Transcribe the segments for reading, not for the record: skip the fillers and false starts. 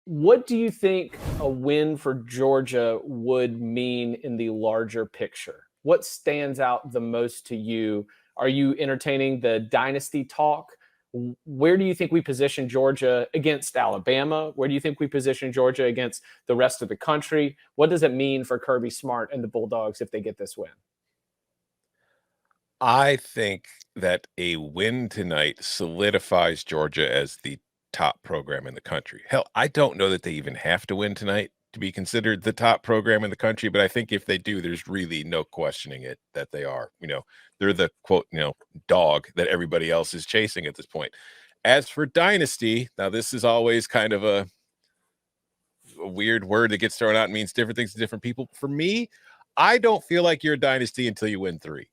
What do you think a win for Georgia would mean in the larger picture? What stands out the most to you? Are you entertaining the dynasty talk? Where do you think we position Georgia against Alabama? Where do you think we position Georgia against the rest of the country? What does it mean for Kirby Smart and the Bulldogs if they get this win? I think that a win tonight solidifies Georgia as the top program in the country. Hell, I don't know that they even have to win tonight to be considered the top program in the country, but I think if they do, there's really no questioning it that they are. They're the quote, dog that everybody else is chasing at this point. As for dynasty, now this is always kind of a weird word that gets thrown out and means different things to different people. For me, I don't feel like you're a dynasty until you win three.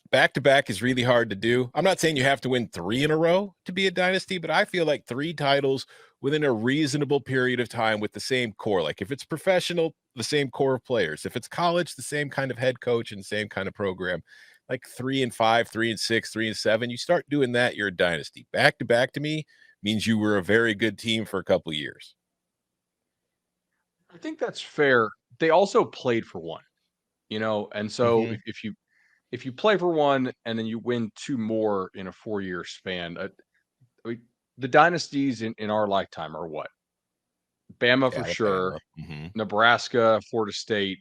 Back to back is really hard to do. I'm not saying you have to win three in a row to be a dynasty, but I feel like three titles within a reasonable period of time with the same core. Like if it's professional, the same core of players. If it's college, the same kind of head coach and same kind of program. Like 3-5, 3-6, 3-7. You start doing that, you're a dynasty. Back to me means you were a very good team for a couple of years. I think that's fair. They also played for one, and so Mm-hmm. if you play for one and then you win two more in a 4-year span, I mean, the dynasties in our lifetime are what? Bama for sure, Alabama. Mm-hmm. Nebraska, Florida State.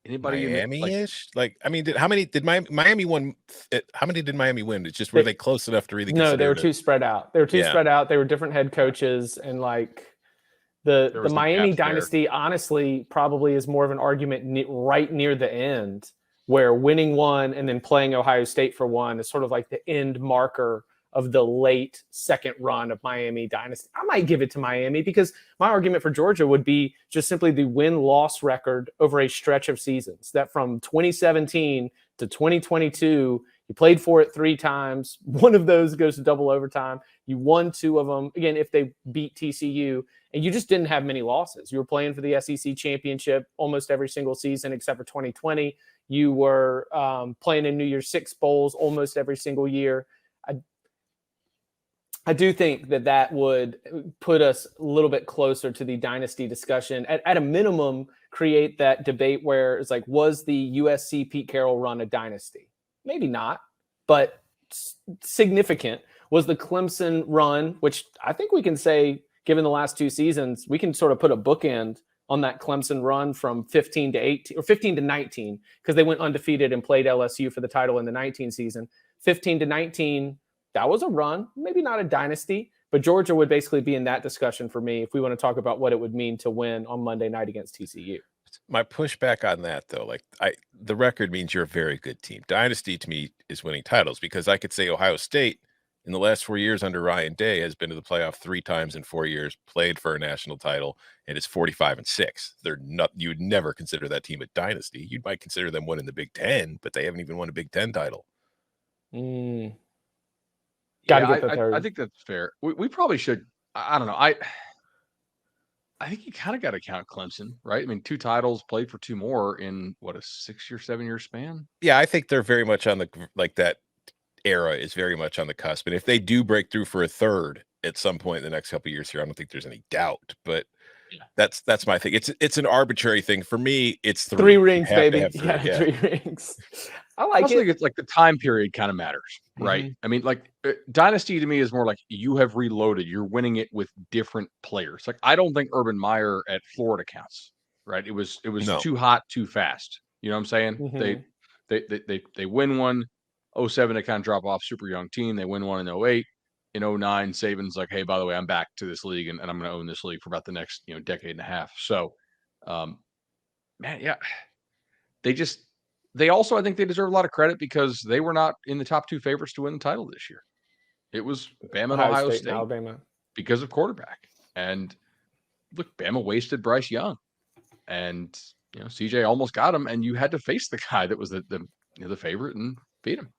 Anybody in like Miami-ish? Like, I mean, how many did Miami won? How many did Miami win? It's just were They, they close enough to really no, they consider were it? too spread out. They were too Yeah, spread out. They were different head coaches, and like the there the was some Miami depth there? dynasty honestly probably is more of an argument right near the end where winning one and then playing Ohio State for one is sort of like the end marker of the late second run of Miami dynasty. I might give it to Miami because my argument for Georgia would be just simply the win-loss record over a stretch of seasons that from 2017 to 2022 you played for it 3 times. One of those goes to double overtime. You won 2 of them. Again, if they beat TCU, and you just didn't have many losses. You were playing for the SEC championship almost every single season except for 2020. You were playing in New Year's Six bowls almost every single year. I, I do think that would put us a little bit closer to the dynasty discussion. At a minimum, create that debate where it's like, was the USC Pete Carroll run a dynasty? Maybe not, but significant. Was the Clemson run, which I think we can say, given the last 2 seasons, we can sort of put a bookend on that Clemson run from 15 to 18 or 15 to 19 because they went undefeated and played LSU for the title in the 19 season. 15 to 19, that was a run, maybe not a dynasty, but Georgia would basically be in that discussion for me if we want to talk about what it would mean to win on Monday night against TCU. my pushback on that though, like the record means you're a very good team. Dynasty to me is winning titles because I could say Ohio State in the last 4 years under Ryan Day has been to the playoff 3 times in 4 years, played for a national title, and is 45-6. They're not. You would never consider that team a dynasty. You might consider them winning the Big Ten, but they haven't even won a Big Ten title. Got to Yeah, get the I third. think that's fair. We probably should. I don't know. I think you kind of got to count Clemson, right? I mean, 2 titles, played for 2 more in what, a 6-year, 7-year span. Yeah, I think they're very much on the like that era is very much on the cusp. And if they do break through for a third at some point in the next couple of years here, I don't think there's any doubt. But Yeah. that's my thing. It's an arbitrary thing. For me, it's 3 three. You rings, have to baby. have three. Yeah, Yeah. 3 rings. I I like also it. think it's like the time period kind of matters, right? Mm-hmm. I mean, like dynasty to me is more like you have reloaded. You're winning it with different players. Like I don't think Urban Meyer at Florida counts, right? It was No. too hot, too fast. You know what I'm saying? Mm-hmm. They win one. 07 they kind of drop off, super young team. They win one in 08. In 09, Saban's like, hey, by the way, I'm back to this league and I'm going to own this league for about the next decade and a half. So, um, man, yeah, they just they also I think they deserve a lot of credit because they were not in the top 2 favorites to win the title this year. It was Bama and Ohio Ohio State and State Alabama. because of quarterback. And look, Bama wasted Bryce Young, and CJ almost got him, and you had to face the guy that was the favorite and beat him.